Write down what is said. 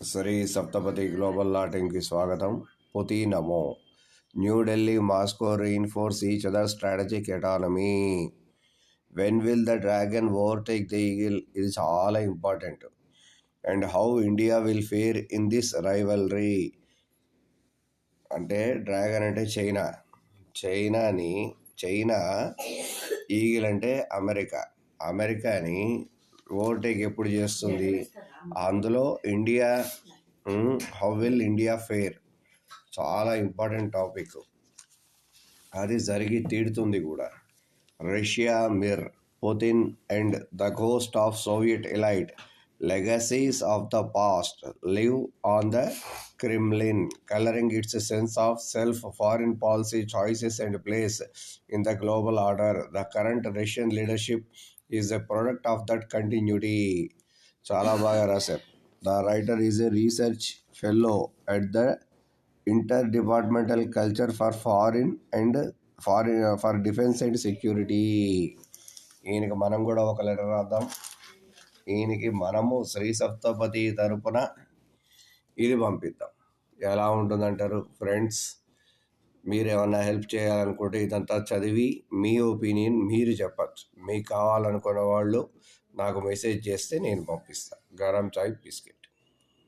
Shri Saptapadi global లాటింగ్కి స్వాగతం. పుతి నమో. New Delhi, Moscow reinforce each other's strategic autonomy. When will the dragon overtake the eagle? ఇది చాలా important. And how India will fare in this rivalry. అంటే dragon అంటే China, eagle అంటే అమెరికాని overtake ఎప్పుడు చేస్తుంది, అందులో India how will India fare, చాలా ఇంపార్టెంట్ టాపిక్. అది జరిగి తీరుతుంది కూడా. Russia Mir, Putin and the ghost of Soviet elite, legacies of the past live on the Kremlin, coloring its sense of self, foreign policy choices and place in the global order. The current Russian leadership is a product of that continuity. చాలా బాగా రాశారు. The writer is a research fellow at the Interdepartmental Culture for for Defense and Security. ఈయనకి మనం కూడా ఒక letter రాద్దాం. ఈయనకి మనము శ్రీ సప్తపతి తరపున ఇది పంపిద్దాం. ఎలా ఉంటుందంటారు ఫ్రెండ్స్? మీరు ఏమన్నా హెల్ప్ చేయాలనుకుంటే ఇదంతా చదివి మీ ఒపీనియన్ మీరు చెప్పచ్చు. మీకు కావాలనుకున్న వాళ్ళు నాకు మెసేజ్ చేస్తే నేను పంపిస్తాను. గరం చాయ్ బిస్కెట్.